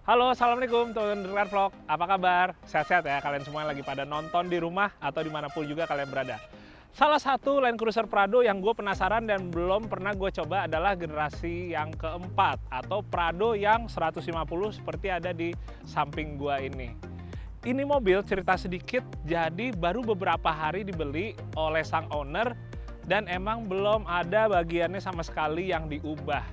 Halo, Assalamualaikum teman-teman vlog. Apa kabar? Sehat-sehat ya kalian semua yang lagi pada nonton di rumah atau dimanapun juga kalian berada. Salah satu Land Cruiser Prado yang gue penasaran dan belum pernah gue coba adalah generasi yang keempat atau Prado yang 150 seperti ada di samping gue ini. Ini mobil cerita sedikit, jadi baru beberapa hari dibeli oleh sang owner dan emang belum ada bagiannya sama sekali yang diubah.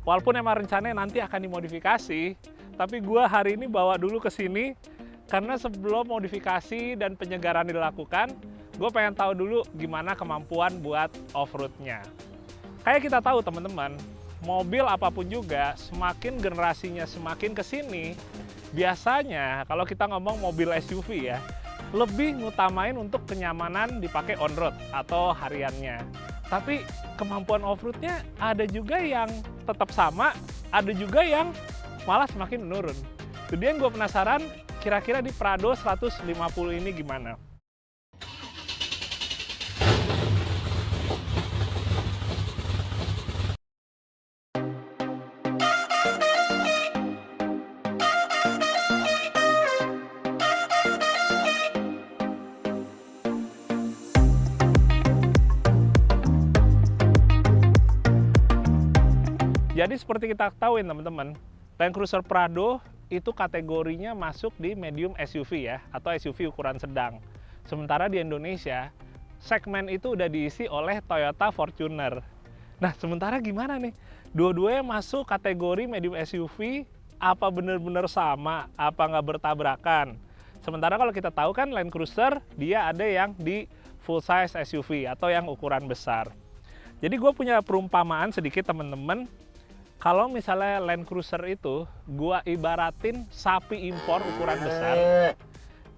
Walaupun emang rencananya nanti akan dimodifikasi, tapi gue hari ini bawa dulu ke sini karena sebelum modifikasi dan penyegaran dilakukan, gue pengen tahu dulu gimana kemampuan buat off-roadnya. Kayak kita tahu teman-teman, mobil apapun juga semakin generasinya semakin ke sini, biasanya kalau kita ngomong mobil SUV ya, lebih ngutamain untuk kenyamanan dipakai on-road atau hariannya. Tapi kemampuan off-roadnya ada juga yang tetap sama, ada juga yang malah semakin menurun. Jadi yang gue penasaran, kira-kira di Prado 150 ini gimana? Jadi seperti kita ketahui teman-teman, Land Cruiser Prado itu kategorinya masuk di medium SUV ya, atau SUV ukuran sedang. Sementara di Indonesia, segmen itu udah diisi oleh Toyota Fortuner. Nah, sementara gimana nih? Dua-duanya masuk kategori medium SUV, apa benar-benar sama, apa nggak bertabrakan? Sementara kalau kita tahu kan Land Cruiser, dia ada yang di full size SUV atau yang ukuran besar. Jadi gue punya perumpamaan sedikit teman-teman. Kalau misalnya Land Cruiser itu, gua ibaratin sapi impor ukuran besar.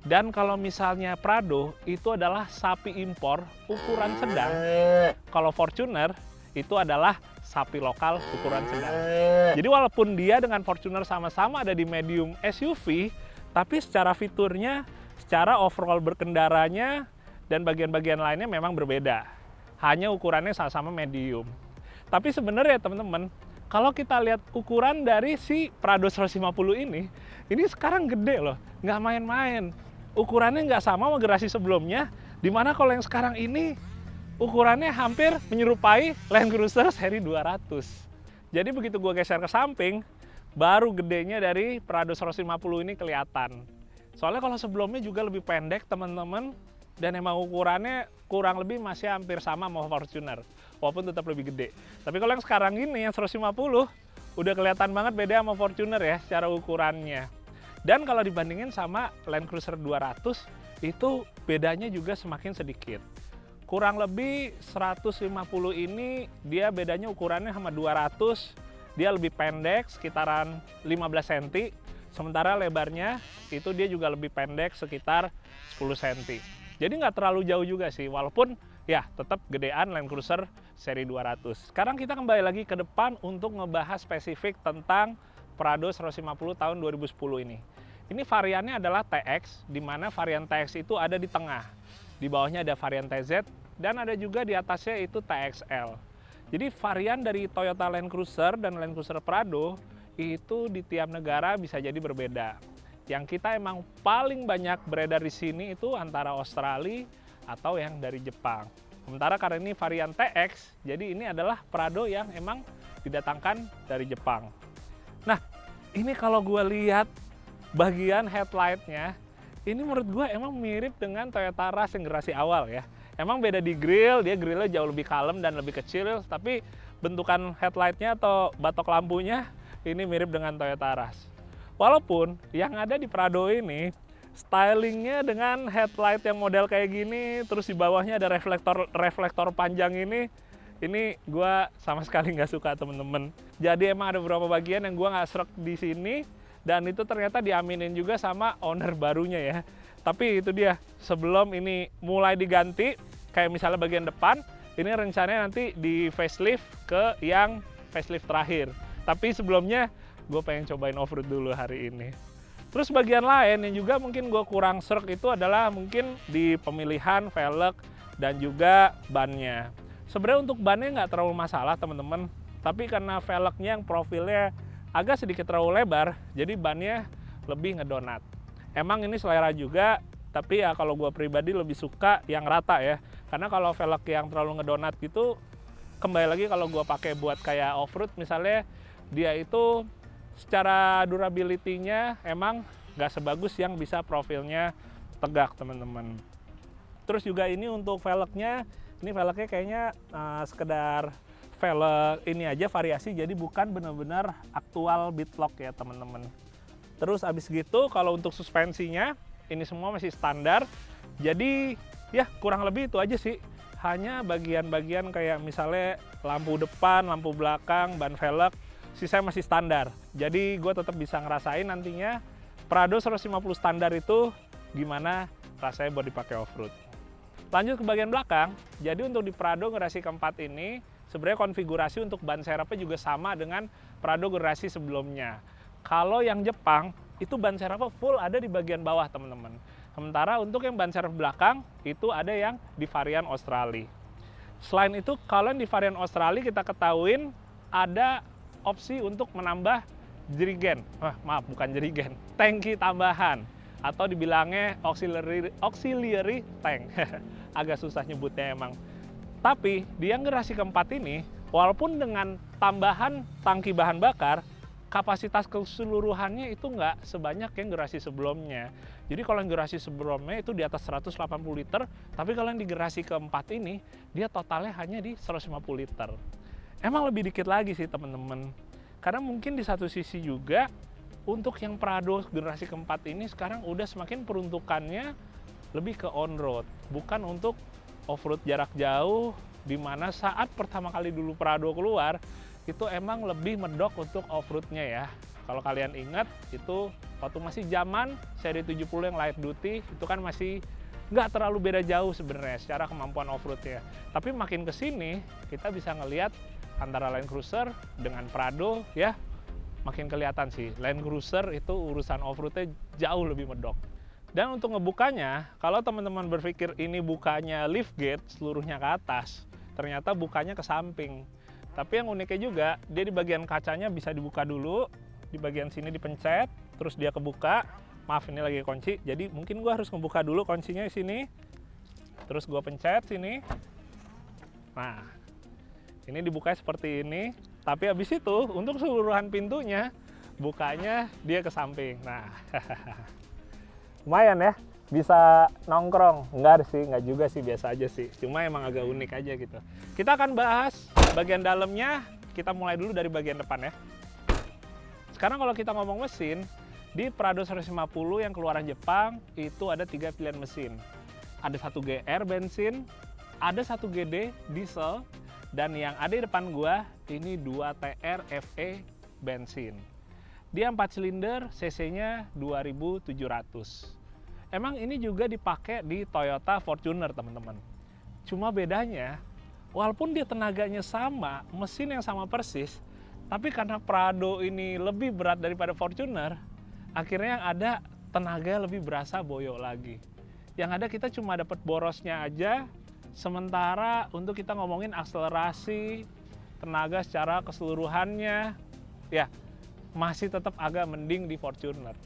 Dan kalau misalnya Prado, itu adalah sapi impor ukuran sedang. Kalau Fortuner, itu adalah sapi lokal ukuran sedang. Jadi walaupun dia dengan Fortuner sama-sama ada di medium SUV, tapi secara fiturnya, secara overall berkendaranya, dan bagian-bagian lainnya memang berbeda. Hanya ukurannya sama-sama medium. Tapi sebenarnya teman-teman, kalau kita lihat ukuran dari si Prado 150 ini sekarang gede loh, nggak main-main. Ukurannya nggak sama generasi sebelumnya, dimana kalau yang sekarang ini ukurannya hampir menyerupai Land Cruiser seri 200. Jadi begitu gue geser ke samping, baru gedenya dari Prado 150 ini kelihatan. Soalnya kalau sebelumnya juga lebih pendek teman-teman, dan emang ukurannya kurang lebih masih hampir sama sama Fortuner, walaupun tetap lebih gede. Tapi kalau yang sekarang ini, yang 150, udah kelihatan banget beda sama Fortuner ya, secara ukurannya. Dan kalau dibandingin sama Land Cruiser 200, itu bedanya juga semakin sedikit. Kurang lebih 150 ini, dia bedanya ukurannya sama 200, dia lebih pendek, sekitaran 15 cm. Sementara lebarnya, itu dia juga lebih pendek, sekitar 10 cm. Jadi nggak terlalu jauh juga sih, walaupun ya tetap gedean Land Cruiser seri 200. Sekarang kita kembali lagi ke depan untuk ngebahas spesifik tentang Prado 150 tahun 2010 ini. Ini variannya adalah TX, di mana varian TX itu ada di tengah. Di bawahnya ada varian TZ, dan ada juga di atasnya itu TXL. Jadi varian dari Toyota Land Cruiser dan Land Cruiser Prado itu di tiap negara bisa jadi berbeda. Yang kita emang paling banyak beredar di sini itu antara Australia atau yang dari Jepang. Sementara karena ini varian TX, jadi ini adalah Prado yang emang didatangkan dari Jepang. Nah, ini kalau gue lihat bagian headlightnya, ini menurut gue emang mirip dengan Toyota Rush yang generasi awal ya. Emang beda di grill, dia grillnya jauh lebih kalem dan lebih kecil, tapi bentukan headlightnya atau batok lampunya ini mirip dengan Toyota Rush. Walaupun yang ada di Prado ini, stylingnya dengan headlight yang model kayak gini, terus di bawahnya ada reflektor panjang ini gue sama sekali nggak suka temen-temen. Jadi emang ada beberapa bagian yang gue nggak srek di sini, dan itu ternyata diaminin juga sama owner barunya ya. Tapi itu dia, sebelum ini mulai diganti, kayak misalnya bagian depan, ini rencananya nanti di facelift ke yang facelift terakhir. Tapi sebelumnya, gue pengen cobain off-road dulu hari ini. Terus bagian lain yang juga mungkin gue kurang serk itu adalah mungkin di pemilihan velg dan juga bannya. Sebenarnya untuk bannya nggak terlalu masalah teman-teman, tapi karena velgnya yang profilnya agak sedikit terlalu lebar, jadi bannya lebih ngedonat. Emang ini selera juga, tapi ya kalau gue pribadi lebih suka yang rata ya. Karena kalau velg yang terlalu ngedonat gitu, kembali lagi kalau gue pakai buat kayak off-road misalnya, dia itu secara durability-nya emang nggak sebagus yang bisa profilnya tegak teman-teman. Terus juga ini untuk velgnya, ini velgnya kayaknya sekedar velg ini aja variasi, jadi bukan benar-benar aktual Bitlock ya teman-teman. Terus abis gitu kalau untuk suspensinya, ini semua masih standar. Jadi ya kurang lebih itu aja sih. Hanya bagian-bagian kayak misalnya lampu depan, lampu belakang, ban velg, sisanya masih standar. Jadi gue tetap bisa ngerasain nantinya Prado 150 standar itu gimana rasanya buat dipakai off-road. Lanjut ke bagian belakang, jadi untuk di Prado generasi keempat ini, sebenarnya konfigurasi untuk ban serepnya juga sama dengan Prado generasi sebelumnya. Kalau yang Jepang, itu ban serepnya full ada di bagian bawah teman-teman. Sementara untuk yang ban serep belakang, itu ada yang di varian Australia. Selain itu, kalau yang di varian Australia kita ketahuin ada opsi untuk menambah jerigen. Maaf, bukan jerigen, tangki tambahan. Atau dibilangnya auxiliary tank. Agak susah nyebutnya emang. Tapi di yang generasi keempat ini, walaupun dengan tambahan tangki bahan bakar, kapasitas keseluruhannya itu nggak sebanyak yang generasi sebelumnya. Jadi kalau yang generasi sebelumnya itu di atas 180 liter, tapi kalau yang di generasi keempat ini, dia totalnya hanya di 150 liter. Emang lebih dikit lagi sih teman-teman. Karena mungkin di satu sisi juga, untuk yang Prado generasi keempat ini sekarang udah semakin peruntukannya lebih ke on-road, bukan untuk off-road jarak jauh, di mana saat pertama kali dulu Prado keluar, itu emang lebih medok untuk off-roadnya ya. Kalau kalian ingat, itu waktu masih zaman seri 70 yang light duty, itu kan masih nggak terlalu beda jauh sebenarnya secara kemampuan off-roadnya. Tapi makin kesini, kita bisa ngelihat antara Land Cruiser dengan Prado ya, makin kelihatan sih, Land Cruiser itu urusan off-roadnya jauh lebih medok. Dan untuk ngebukanya, kalau teman-teman berpikir ini bukanya liftgate seluruhnya ke atas, ternyata bukanya ke samping. Tapi yang uniknya juga, dia di bagian kacanya bisa dibuka dulu, di bagian sini dipencet, terus dia kebuka. Maaf, ini lagi kunci, jadi mungkin gua harus ngebuka dulu kuncinya di sini. Terus gua pencet sini. Nah, ini dibuka seperti ini. Tapi habis itu, untuk keseluruhan pintunya, bukanya dia ke samping. Nah, lumayan ya, bisa nongkrong. Enggak sih, enggak juga sih, biasa aja sih. Cuma emang agak unik aja gitu. Kita akan bahas bagian dalamnya, kita mulai dulu dari bagian depan ya. Sekarang kalau kita ngomong mesin, di Prado 150 yang keluaran Jepang, itu ada 3 pilihan mesin. Ada 1 GR bensin, ada 1 GD diesel, dan yang ada di depan gua, ini 2 TR FE bensin. Dia 4 silinder, cc-nya 2700. Emang ini juga dipakai di Toyota Fortuner, teman-teman. Cuma bedanya, walaupun dia tenaganya sama, mesin yang sama persis, tapi karena Prado ini lebih berat daripada Fortuner, akhirnya yang ada tenaga lebih berasa boyok lagi. Yang ada kita cuma dapat borosnya aja, sementara untuk kita ngomongin akselerasi, tenaga secara keseluruhannya, ya masih tetap agak mending di Fortuner.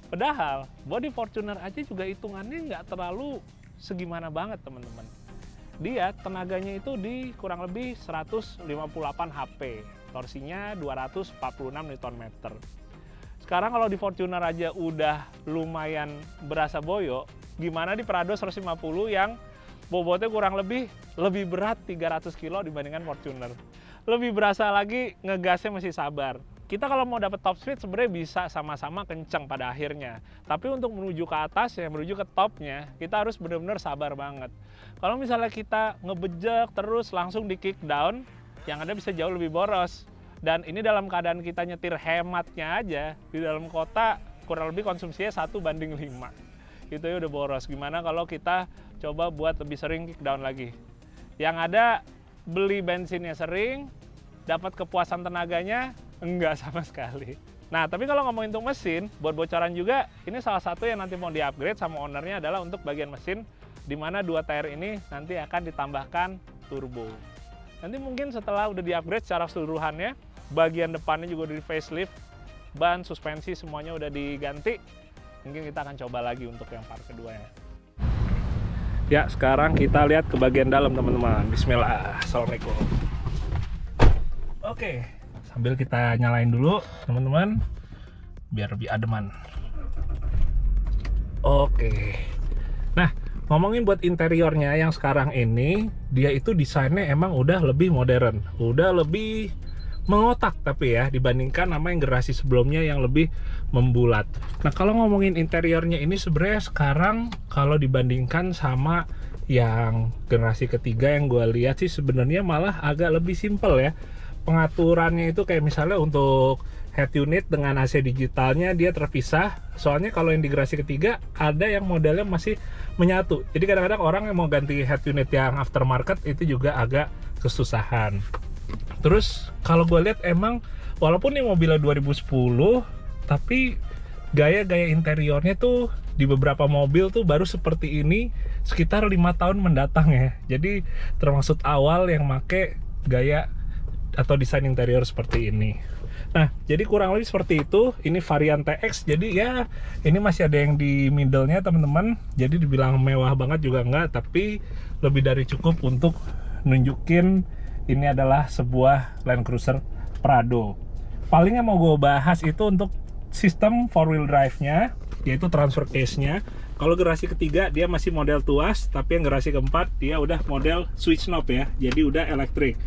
Padahal body Fortuner aja juga hitungannya nggak terlalu segimana banget teman-teman. Dia tenaganya itu di kurang lebih 158 HP, torsinya 246 Nm. Sekarang kalau di Fortuner aja udah lumayan berasa boyok, gimana di Prado 150 yang bobotnya kurang lebih berat 300 kilo dibandingkan Fortuner. Lebih berasa lagi, ngegasnya masih sabar. Kita kalau mau dapat top speed sebenarnya bisa sama-sama kencang pada akhirnya. Tapi untuk menuju ke atas ya, menuju ke topnya, kita harus benar-benar sabar banget. Kalau misalnya kita ngebejek terus langsung di kick down, yang ada bisa jauh lebih boros. Dan ini dalam keadaan kita nyetir hematnya aja, di dalam kota kurang lebih konsumsinya 1:5. Itu ya udah boros. Gimana kalau kita coba buat lebih sering kick down lagi? Yang ada beli bensinnya sering, dapat kepuasan tenaganya enggak sama sekali. Nah, tapi kalau ngomongin untuk mesin, buat bocoran juga, ini salah satu yang nanti mau di-upgrade sama ownernya adalah untuk bagian mesin, di mana 2 TR ini nanti akan ditambahkan turbo. Nanti mungkin setelah udah di-upgrade secara keseluruhannya, bagian depannya juga udah di facelift, ban, suspensi semuanya udah diganti. Mungkin kita akan coba lagi untuk yang part keduanya. Ya, sekarang kita lihat ke bagian dalam teman-teman. Bismillah. Assalamualaikum. Oke, sambil kita nyalain dulu teman-teman, biar lebih ademan. Oke. Nah, ngomongin buat interiornya yang sekarang ini, dia itu desainnya emang udah lebih modern, udah lebih mengotak tapi ya dibandingkan sama yang generasi sebelumnya yang lebih membulat. Nah, kalau ngomongin interiornya ini sebenarnya sekarang kalau dibandingkan sama yang generasi ketiga yang gue lihat sih sebenarnya malah agak lebih simple ya. Pengaturannya itu kayak misalnya untuk head unit dengan AC digitalnya dia terpisah. Soalnya kalau yang di generasi ketiga ada yang modelnya masih menyatu. Jadi kadang-kadang orang yang mau ganti head unit yang aftermarket itu juga agak kesusahan. Terus kalau gue lihat emang walaupun ini mobilnya 2010 tapi gaya-gaya interiornya tuh di beberapa mobil tuh baru seperti ini sekitar 5 tahun mendatang ya. Jadi termasuk awal yang make gaya atau desain interior seperti ini. Nah, jadi kurang lebih seperti itu. Ini varian TX, jadi ya ini masih ada yang di middle-nya teman-teman. Jadi dibilang mewah banget juga enggak, tapi lebih dari cukup untuk nunjukin ini adalah sebuah Land Cruiser Prado. Paling yang mau gue bahas itu untuk sistem 4-wheel drive-nya, yaitu transfer case-nya. Kalau generasi ketiga dia masih model tuas, tapi yang generasi keempat dia udah model switch knob ya, jadi udah elektrik.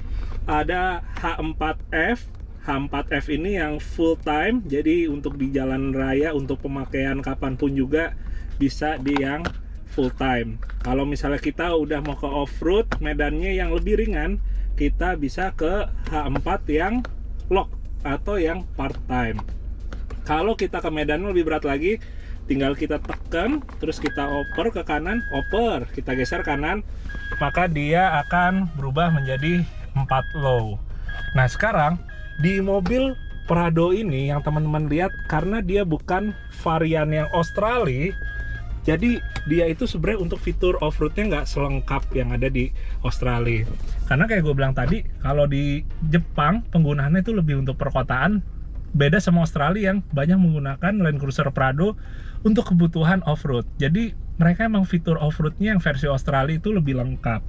Ada H4F. H4F ini yang full time, jadi untuk di jalan raya untuk pemakaian kapanpun juga bisa di yang full time. Kalau misalnya kita udah mau ke off-road, medannya yang lebih ringan, kita bisa ke H4 yang lock atau yang part time. Kalau kita ke medan lebih berat lagi, tinggal kita tekan, terus kita oper ke kanan, oper, kita geser kanan, maka dia akan berubah menjadi 4 low. Nah, sekarang di mobil Prado ini yang teman-teman lihat, karena dia bukan varian yang Australia, jadi dia itu sebenarnya untuk fitur off-roadnya nggak selengkap yang ada di Australia. Karena kayak gue bilang tadi, kalau di Jepang penggunaannya itu lebih untuk perkotaan, beda sama Australia yang banyak menggunakan Land Cruiser Prado untuk kebutuhan off-road. Jadi mereka emang fitur off-roadnya yang versi Australia itu lebih lengkap.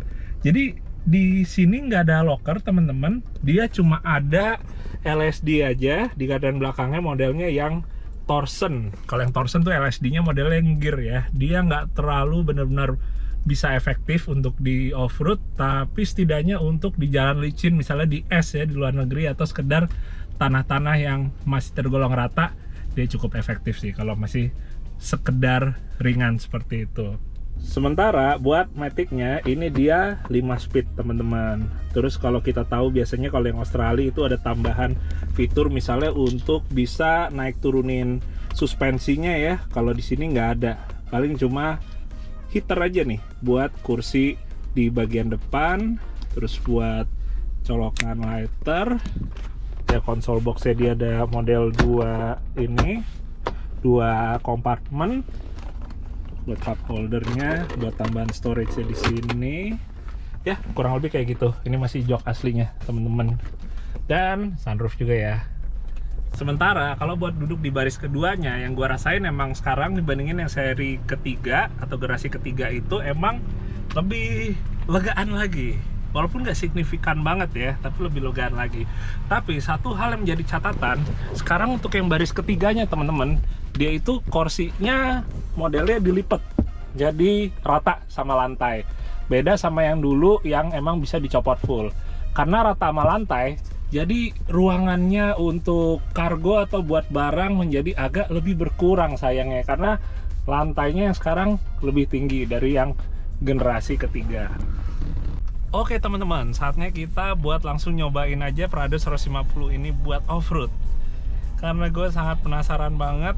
Jadi di sini nggak ada locker teman-teman, dia cuma ada LSD aja di gardan belakangnya, modelnya yang Torsen. Kalau yang Torsen tuh LSD-nya modelnya yang gear ya. Dia nggak terlalu benar-benar bisa efektif untuk di off-road, tapi setidaknya untuk di jalan licin, misalnya di es ya, di luar negeri, atau sekedar tanah-tanah yang masih tergolong rata, dia cukup efektif sih kalau masih sekedar ringan seperti itu. Sementara buat Matic-nya ini dia 5 speed teman-teman. Terus kalau kita tahu biasanya kalau yang Australia itu ada tambahan fitur misalnya untuk bisa naik turunin suspensinya ya. Kalau di sini nggak ada. Paling cuma heater aja nih buat kursi di bagian depan. Terus buat colokan lighter. Ya, konsol boxnya dia ada model 2 ini, 2 kompartemen. Buat cup holdernya, buat tambahan storage-nya di sini. Ya, kurang lebih kayak gitu. Ini masih jok aslinya, temen-temen. Dan sunroof juga ya. Sementara kalau buat duduk di baris keduanya, yang gua rasain emang sekarang dibandingin yang seri ketiga atau generasi ketiga itu emang lebih legaan lagi. Walaupun nggak signifikan banget ya, tapi lebih legaan lagi. Tapi satu hal yang menjadi catatan, sekarang untuk yang baris ketiganya teman-teman, dia itu kursinya modelnya dilipat jadi rata sama lantai. Beda sama yang dulu yang emang bisa dicopot full. Karena rata sama lantai, jadi ruangannya untuk kargo atau buat barang menjadi agak lebih berkurang sayangnya, karena lantainya yang sekarang lebih tinggi dari yang generasi ketiga. Oke teman-teman, saatnya kita buat langsung nyobain aja Prado 150 ini buat off-road. Karena gue sangat penasaran banget,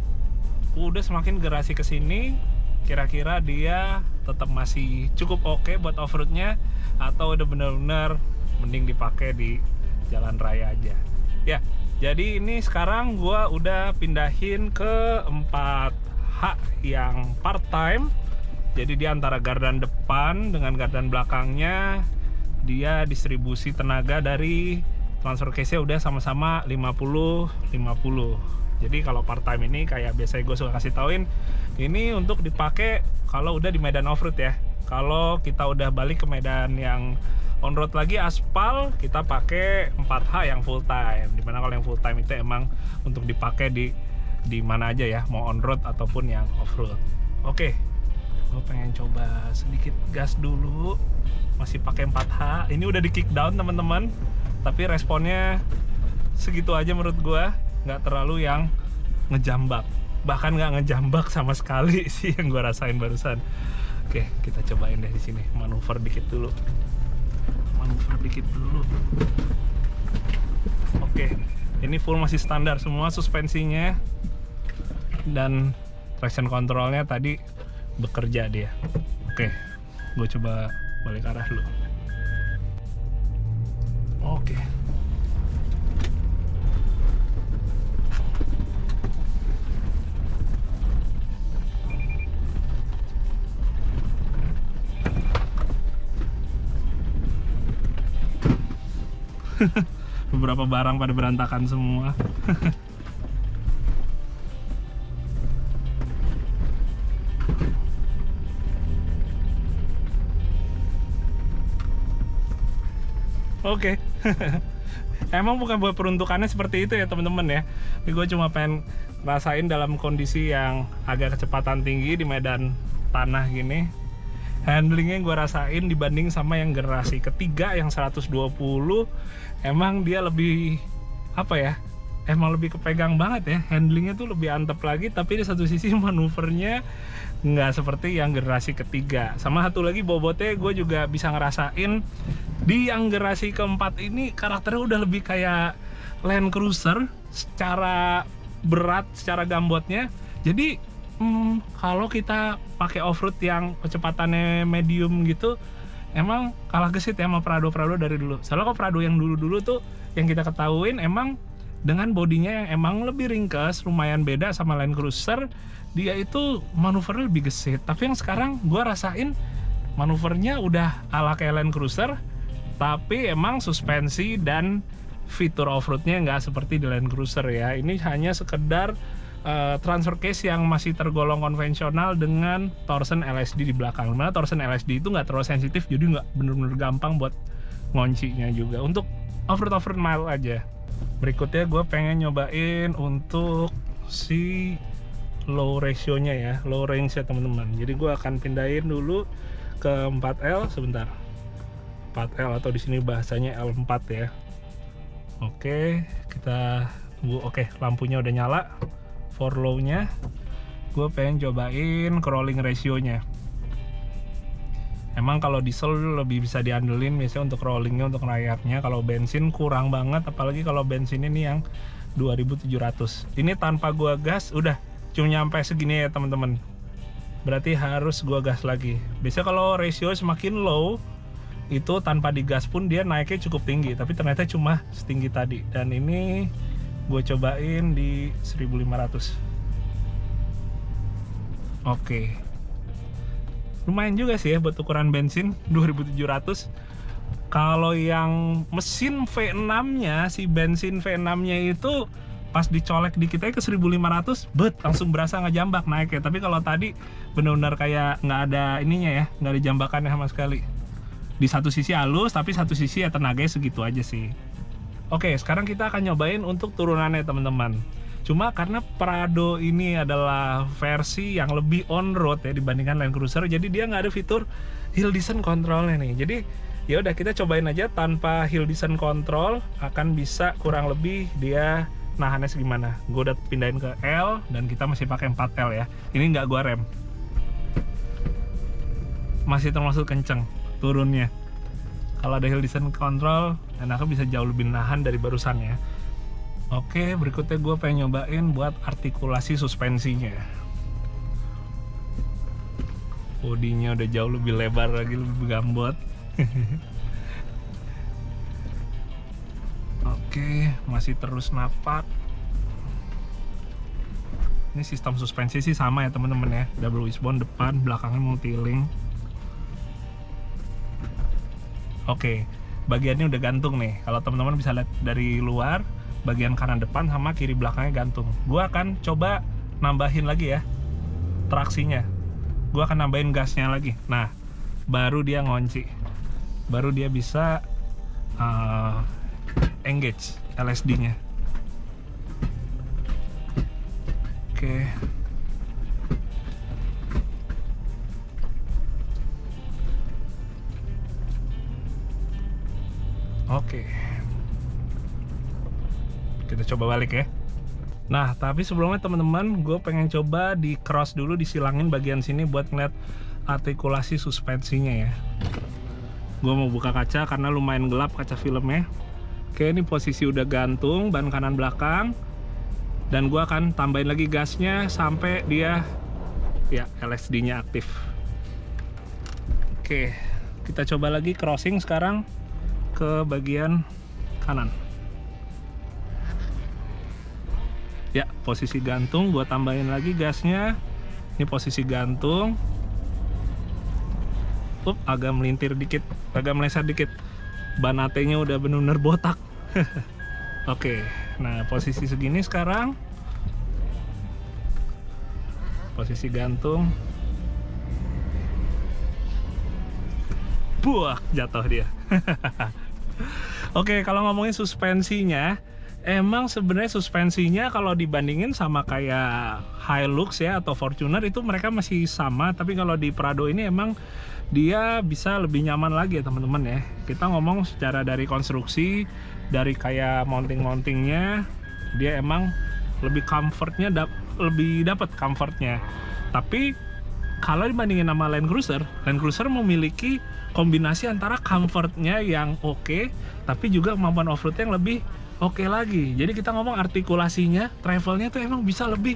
udah semakin generasi kesini, kira-kira dia tetap masih cukup oke buat off-roadnya, atau udah bener-bener mending dipakai di jalan raya aja. Ya, jadi ini sekarang gue udah pindahin ke 4H yang part-time. Jadi dia antara gardan depan dengan gardan belakangnya, dia distribusi tenaga dari transfer case-nya udah sama-sama 50-50. Jadi kalau part time ini kayak biasanya gue suka kasih tauin, ini untuk dipakai kalau udah di medan off-road ya. Kalau kita udah balik ke medan yang on-road lagi aspal, kita pakai 4H yang full time. Dimana kalau yang full time itu emang untuk dipakai di mana aja ya, mau on-road ataupun yang off-road. Oke, gue pengen coba sedikit gas dulu. Masih pakai 4H. Ini udah di kick down teman-teman, tapi responnya segitu aja menurut gue. Nggak terlalu yang ngejambak, bahkan nggak ngejambak sama sekali sih yang gue rasain barusan. Oke, kita cobain deh di sini, manuver dikit dulu. Oke, ini full masih standar semua suspensinya dan traction controlnya tadi bekerja dia. Oke, gue coba balik arah dulu. Oke. Beberapa barang pada berantakan semua. Oke. Emang bukan buat peruntukannya seperti itu ya teman-teman ya. Ini gue cuma pengen rasain dalam kondisi yang agak kecepatan tinggi di medan tanah gini. Handlingnya gue rasain dibanding sama yang generasi ketiga yang 120, emang dia lebih apa ya, emang lebih kepegang banget ya, handlingnya tuh lebih antep lagi. Tapi di satu sisi manuvernya nggak seperti yang generasi ketiga. Sama satu lagi bobotnya gue juga bisa ngerasain di yang generasi keempat ini karakternya udah lebih kayak Land Cruiser secara berat, secara gambotnya. Jadi kalau kita pakai off-road yang kecepatannya medium gitu, emang kalah gesit ya sama Prado-Prado dari dulu. Soalnya kalau Prado yang dulu-dulu tuh yang kita ketahuin emang dengan bodinya yang emang lebih ringkes, lumayan beda sama Land Cruiser, dia itu manuvernya lebih gesit. Tapi yang sekarang gue rasain manuvernya udah ala kayak Land Cruiser, tapi emang suspensi dan fitur off-roadnya nggak seperti di Land Cruiser ya. Ini hanya sekedar transfer case yang masih tergolong konvensional dengan torsen LSD di belakang. Dimana torsen LSD itu nggak terlalu sensitif, jadi nggak bener-bener gampang buat ngoncinya juga. Untuk off-road mile aja. Berikutnya gue pengen nyobain untuk si low ratio-nya ya, low range ya teman-teman. Jadi gue akan pindahin dulu ke 4L sebentar. 4L atau di sini bahasanya L4 ya. Oke, kita oke, lampunya udah nyala. For low-nya gue pengen cobain crawling ratio-nya. Emang kalau diesel lebih bisa diandelin biasanya untuk crawlingnya, untuk rayapnya. Kalau bensin kurang banget, apalagi kalau bensin ini yang 2700. Ini tanpa gua gas udah cuma nyampe segini ya teman-teman. Berarti harus gua gas lagi. Biasanya kalau ratio semakin low itu tanpa digas pun dia naiknya cukup tinggi, tapi ternyata cuma setinggi tadi. Dan ini gue cobain di 1500. Oke, lumayan juga sih ya buat ukuran bensin 2700. Kalau yang mesin V6 nya, si bensin V6 nya itu pas dicolek dikit aja ke 1500, langsung berasa ngejambak naik ya. Tapi kalau tadi benar-benar kayak nggak ada ininya ya, nggak ada jambakannya sama sekali. Di satu sisi halus, tapi satu sisi ya tenaganya segitu aja sih. Oke, sekarang kita akan nyobain untuk turunannya teman-teman. Cuma karena Prado ini adalah versi yang lebih on-road ya dibandingkan Land Cruiser, jadi dia nggak ada fitur hill descent controlnya nih. Jadi ya udah kita cobain aja tanpa hill descent control, akan bisa kurang lebih dia nahannya segimana. Gue udah pindahin ke L dan kita masih pakai 4L ya. Ini nggak gua rem. Masih termasuk kenceng turunnya. Kalau ada hill descent control, enaknya bisa jauh lebih nahan dari barusan ya. Oke, berikutnya gue pengen nyobain buat artikulasi suspensinya. Bodinya udah jauh lebih lebar lagi, lebih gambot. Oke, masih terus napak. Ini sistem suspensi sih sama ya teman-teman ya. Double wishbone depan, belakangnya multi-link. Oke, bagiannya udah gantung nih. Kalau teman-teman bisa lihat dari luar, bagian kanan depan sama kiri belakangnya gantung. Gua akan coba nambahin lagi ya traksinya. Gua akan nambahin gasnya lagi. Nah, baru dia ngunci. Baru dia bisa engage LSD-nya. Oke. Oke. Kita coba balik ya. Nah, tapi sebelumnya teman-teman, gue pengen coba di cross dulu, disilangin bagian sini buat ngeliat artikulasi suspensinya ya. Gue mau buka kaca karena lumayan gelap kaca filmnya. Oke, ini posisi udah gantung ban kanan belakang. Dan gue akan tambahin lagi gasnya sampai dia ya LSD-nya aktif. Oke, kita coba lagi crossing sekarang ke bagian kanan. Ya, posisi gantung, gua tambahin lagi gasnya. Ini posisi gantung. Agak melintir dikit, agak meleset dikit. Ban AT-nya udah bener-bener botak. Oke, nah posisi segini sekarang. Posisi gantung. Buah, jatuh dia. Oke, kalau ngomongin suspensinya, emang sebenarnya suspensinya kalau dibandingin sama kayak Hilux ya atau Fortuner itu mereka masih sama, tapi kalau di Prado ini emang dia bisa lebih nyaman lagi ya teman-teman ya. Kita ngomong secara dari konstruksi, dari kayak mounting-mountingnya, dia emang lebih comfortnya, lebih dapat comfortnya. Tapi kalau dibandingin sama Land Cruiser memiliki kombinasi antara comfortnya yang oke, tapi juga kemampuan off-road yang lebih oke lagi. Jadi kita ngomong artikulasinya, travelnya tuh emang bisa lebih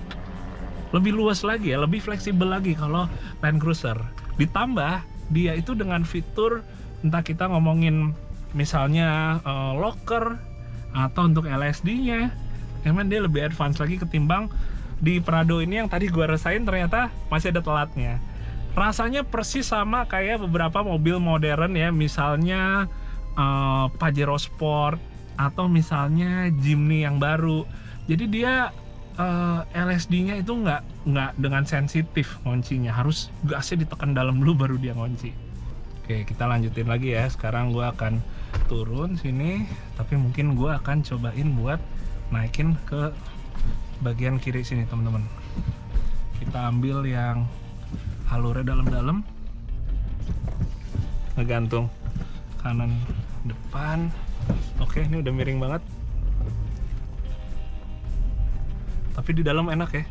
luas lagi ya, lebih fleksibel lagi kalau Land Cruiser. Ditambah dia itu dengan fitur, entah kita ngomongin misalnya locker atau untuk LSD-nya, emang dia lebih advance lagi ketimbang di Prado ini yang tadi gua rasain ternyata masih ada telatnya. Rasanya persis sama kayak beberapa mobil modern ya, misalnya Pajero Sport atau misalnya Jimny yang baru. Jadi dia LSD-nya itu nggak dengan sensitif nguncinya, harus gasnya ditekan dalam dulu baru dia ngunci. Oke, kita lanjutin lagi ya. Sekarang gua akan turun sini, tapi mungkin gua akan cobain buat naikin ke bagian kiri sini teman-teman. Kita ambil yang alurnya dalam-dalam, ngegantung kanan depan. Oke, ini udah miring banget, tapi di dalam enak ya.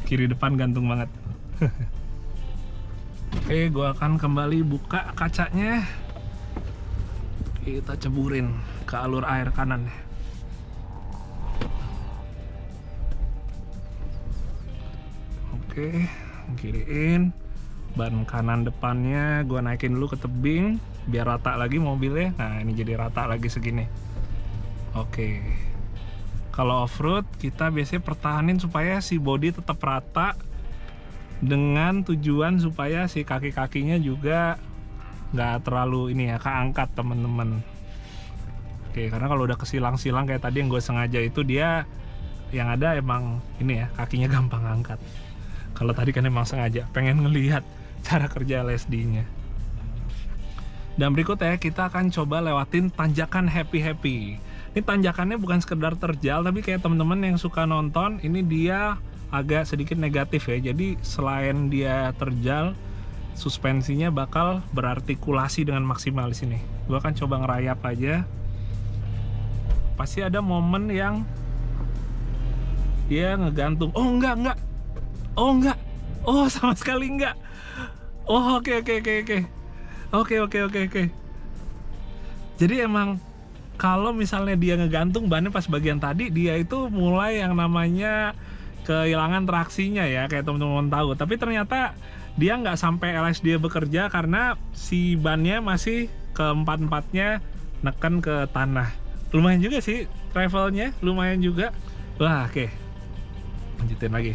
Kiri depan gantung banget. Oke, gua akan kembali buka kacanya. Kita ceburin ke alur air kanan. Oke, kiriin. Ban kanan depannya gua naikin dulu ke tebing biar rata lagi mobilnya. Nah, ini jadi rata lagi segini. Oke. Kalau off-road kita biasanya pertahanin supaya si bodi tetap rata, dengan tujuan supaya si kaki-kakinya juga nggak terlalu ini ya, keangkat temen-temen. Oke, karena kalau udah kesilang-silang kayak tadi yang gue sengaja itu, dia yang ada emang ini ya, kakinya gampang angkat. Kalau tadi kan emang sengaja pengen ngelihat cara kerja LSD-nya. Dan berikutnya kita akan coba lewatin tanjakan happy. Ini tanjakannya bukan sekedar terjal, tapi kayak teman-teman yang suka nonton, ini dia agak sedikit negatif ya. Jadi selain dia terjal, suspensinya bakal berartikulasi dengan maksimal di sini. Gua akan coba ngerayap aja. Pasti ada momen yang dia ngegantung. Oh enggak. Oh enggak. Oh sama sekali enggak. Oh oke. Jadi emang kalau misalnya dia ngegantung bannya pas bagian tadi, dia itu mulai yang namanya kehilangan traksinya ya, kayak teman-teman tahu. Tapi ternyata dia nggak sampai LSD bekerja karena si bannya masih keempat-empatnya neken ke tanah. Lumayan juga sih travelnya, lumayan juga. Wah, oke. Lanjutin lagi.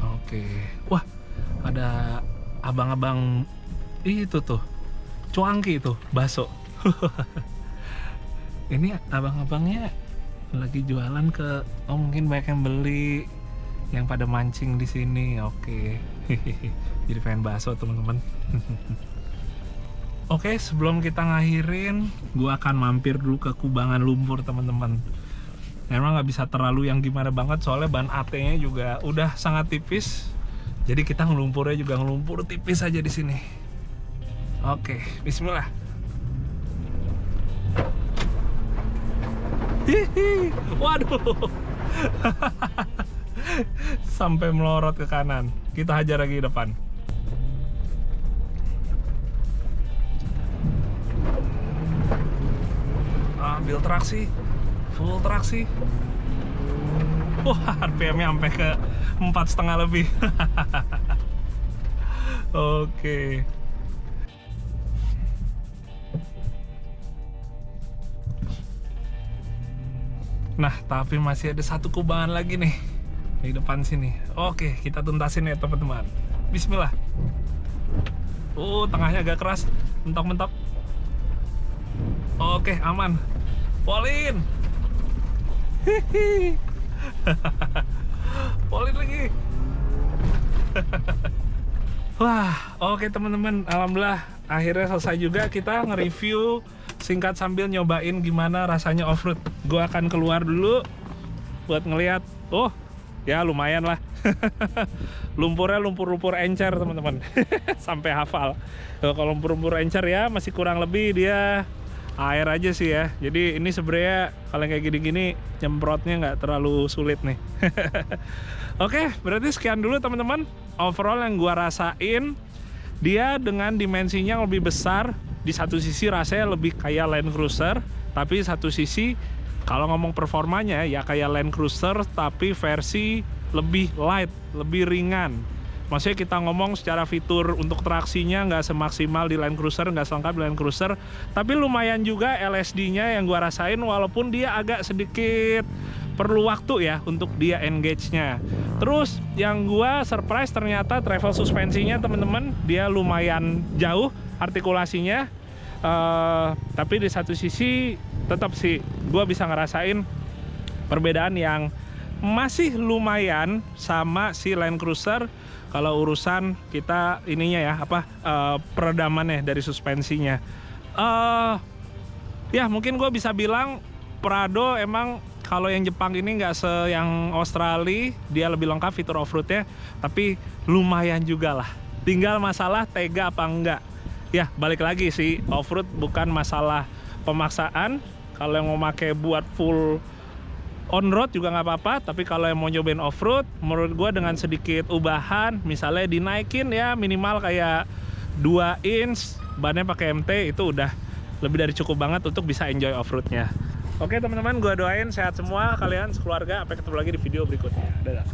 Oke. Wah, ada abang-abang itu tuh, cuangki itu, bakso. Ini abang-abangnya lagi jualan ke, mungkin banyak yang beli, yang pada mancing di sini. Oke. Jadi pengen bakso teman-teman. Oke, sebelum kita ngakhirin, gua akan mampir dulu ke kubangan lumpur teman-teman. Memang nggak bisa terlalu yang gimana banget, soalnya ban AT-nya juga udah sangat tipis. Jadi kita ngelumpurnya juga ngelumpur tipis aja di sini. Oke, bismillah. Hihi, waduh. Sampai melorot ke kanan. Kita hajar lagi ke depan. Ambil traksi, full traksi. Wah, RPM-nya sampai ke 4,5 lebih. Oke. Nah, tapi masih ada satu kubangan lagi nih di depan sini. Oke, kita tuntasin ya teman-teman. Bismillah. Tengahnya agak keras, mentok-mentok. Oke, aman. Polin. Hihi. Polin lagi. Wah, oke teman-teman, alhamdulillah akhirnya selesai juga kita nge-review singkat sambil nyobain gimana rasanya off-road. Gua akan keluar dulu buat ngelihat. Oh, ya lumayan lah. Lumpurnya lumpur-lumpur encer teman-teman. Sampai hafal. Kalau lumpur-lumpur encer ya masih kurang lebih dia air aja sih ya. Jadi ini sebenarnya kalau kayak gini-gini nyemprotnya nggak terlalu sulit nih. Oke, berarti sekian dulu teman-teman. Overall yang gua rasain, dia dengan dimensinya lebih besar. Di satu sisi rasanya lebih kayak Land Cruiser, tapi satu sisi kalau ngomong performanya ya kayak Land Cruiser tapi versi lebih light, lebih ringan. Maksudnya kita ngomong secara fitur untuk traksinya nggak semaksimal di Land Cruiser, nggak selengkap di Land Cruiser, tapi lumayan juga LSD-nya yang gua rasain, walaupun dia agak sedikit perlu waktu ya untuk dia engage-nya. Terus yang gua surprise ternyata travel suspensinya teman-teman, dia lumayan jauh artikulasinya, tapi di satu sisi tetap sih gua bisa ngerasain perbedaan yang masih lumayan sama si Land Cruiser. Kalau urusan kita ininya ya peredamannya dari suspensinya, ya mungkin gue bisa bilang Prado emang kalau yang Jepang ini nggak yang Australia, dia lebih lengkap fitur off-roadnya, tapi lumayan juga lah. Tinggal masalah tega apa enggak. Ya balik lagi sih, off-road bukan masalah pemaksaan. Kalau yang mau pakai buat full on-road juga nggak apa-apa, tapi kalau yang mau nyobain off-road, menurut gue dengan sedikit ubahan, misalnya dinaikin ya minimal kayak 2 inch, bannya pakai MT, itu udah lebih dari cukup banget untuk bisa enjoy off-roadnya. Oke teman-teman, gue doain sehat semua kalian sekeluarga. Sampai ketemu lagi di video berikutnya. Dadah.